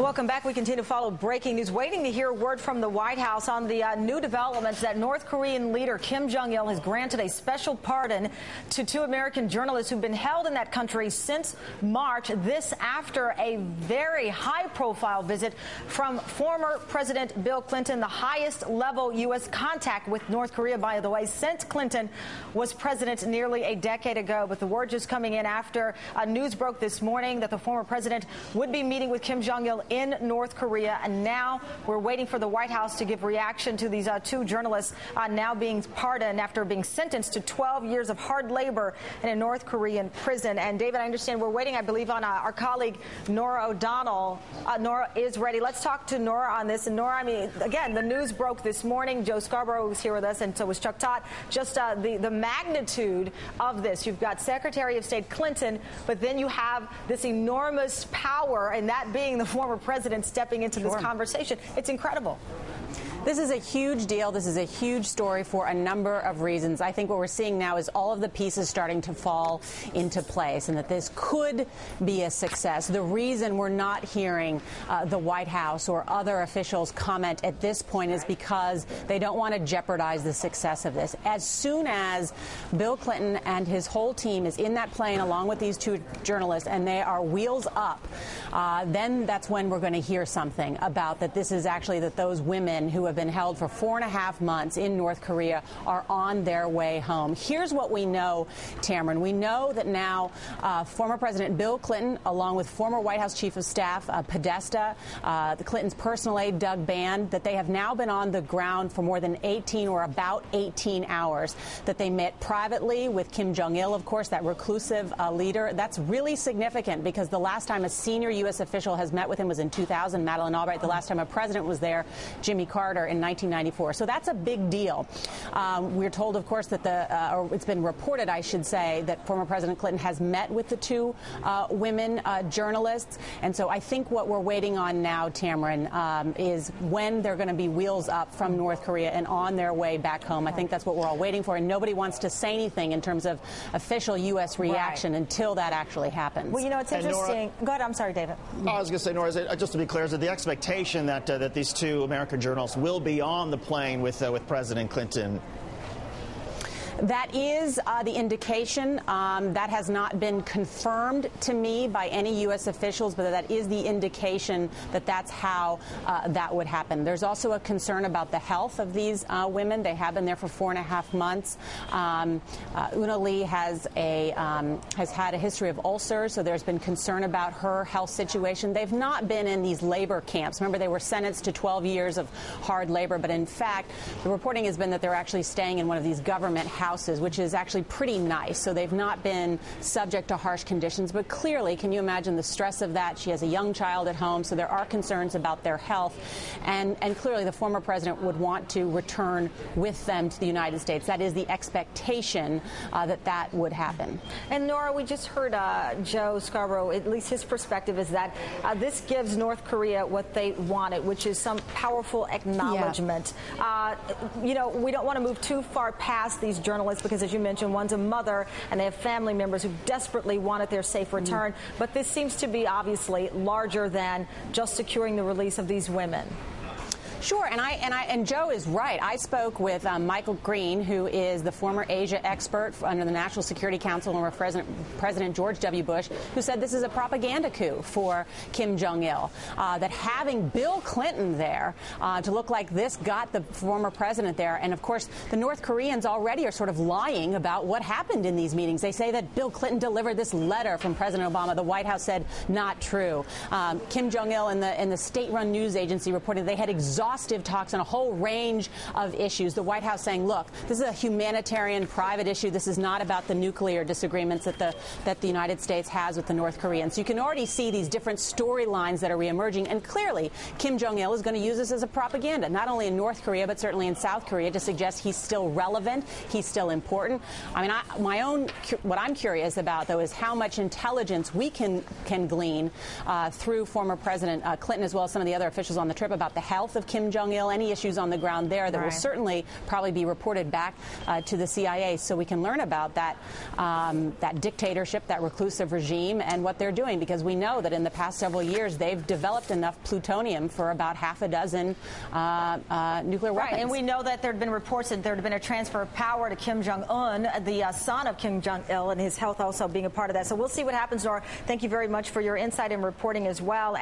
Welcome back. We continue to follow breaking news. Waiting to hear word from the White House on the new developments that North Korean leader Kim Jong Il has granted a special pardon to 2 American journalists who've been held in that country since March. This after a very high-profile visit from former President Bill Clinton, the highest-level U.S. contact with North Korea, by the way, since Clinton was president nearly a decade ago. But the word just coming in after news broke this morning that the former president would be meeting with Kim Jong Il in North Korea, and now we're waiting for the White House to give reaction to these 2 journalists now being pardoned after being sentenced to 12 years of hard labor in a North Korean prison. And David, I understand we're waiting, I believe, on our colleague Nora O'Donnell. Nora is ready. Let's talk to Nora on this. And Nora, I mean, again, the news broke this morning. Joe Scarborough was here with us, and so was Chuck Todd. Just the magnitude of this. You've got Secretary of State Clinton, but then you have this enormous power, and that being the former president stepping into this conversation. It's incredible. This is a huge deal. This is a huge story for a number of reasons. I think what we're seeing now is all of the pieces starting to fall into place and that this could be a success. The reason we're not hearing the White House or other officials comment at this point is because they don't want to jeopardize the success of this. As soon as Bill Clinton and his whole team is in that plane along with these 2 journalists and they are wheels up, then that's when we're going to hear something about that this is actually that those women who have been held for 4.5 months in North Korea are on their way home. Here's what we know, Tamron. We know that now former President Bill Clinton, along with former White House Chief of Staff Podesta, the Clintons' personal aide Doug Band, that they have now been on the ground for more than 18 or about 18 hours, that they met privately with Kim Jong Il, of course, that reclusive leader. That's really significant because the last time a senior U.S. official has met with him was in 2000, Madeleine Albright. The last time a president was there, Jimmy Carter, in 1994. So that's a big deal. We're told, of course, that or it's been reported, I should say, that former President Clinton has met with the 2 women journalists. And so I think what we're waiting on now, Tamron, is when they're going to be wheels up from North Korea and on their way back home. I think that's what we're all waiting for. And nobody wants to say anything in terms of official U.S. reaction until that actually happens. Well, you know, it's interesting. Go ahead. I'm sorry, David. I was going to say, Nora, just to be clear, is it the expectation that that these 2 American journalists will be on the plane with President Clinton? That is the indication. That has not been confirmed to me by any U.S. officials, but that is the indication that that's how that would happen. There's also a concern about the health of these women. They have been there for 4.5 months. Euna Lee has had a history of ulcers, so there's been concern about her health situation. They've not been in these labor camps. Remember, they were sentenced to 12 years of hard labor, but in fact, the reporting has been that they're actually staying in one of these government houses, which is actually pretty nice. So they've not been subject to harsh conditions. But clearly, can you imagine the stress of that? She has a young child at home, so there are concerns about their health. And clearly, the former president would want to return with them to the United States. That is the expectation that would happen. And Nora, we just heard Joe Scarborough, at least his perspective is that this gives North Korea what they wanted, which is some powerful acknowledgement. Yeah. You know, we don't want to move too far past these journalists because, as you mentioned, one's a mother and they have family members who desperately wanted their safe return. But this seems to be obviously larger than just securing the release of these women. Sure, and Joe is right. I spoke with Michael Green, who is the former Asia expert under the National Security Council under President George W. Bush, who said this is a propaganda coup for Kim Jong Il. That having Bill Clinton there to look like this got the former president there. And of course, the North Koreans already are sort of lying about what happened in these meetings. They say that Bill Clinton delivered this letter from President Obama. The White House said not true. Kim Jong Il and the state-run news agency reported they had exhaustive talks on a whole range of issues. The White House saying, look, this is a humanitarian private issue. This is not about the nuclear disagreements that the United States has with the North Koreans. So you can already see these different storylines that are reemerging. And clearly, Kim Jong Il is going to use this as a propaganda, not only in North Korea, but certainly in South Korea, to suggest he's still relevant, he's still important. I mean, what I'm curious about, though, is how much intelligence we can glean through former President Clinton, as well as some of the other officials on the trip, about the health of Kim Kim Jong Il, any issues on the ground there that will certainly probably be reported back to the CIA, so we can learn about that that dictatorship, that reclusive regime, and what they're doing, because we know that in the past several years they've developed enough plutonium for about half a dozen nuclear weapons. And we know that there had been reports that there had been a transfer of power to Kim Jong Un, the son of Kim Jong Il, and his health also being a part of that. So we'll see what happens, Nora. Thank you very much for your insight and reporting as well.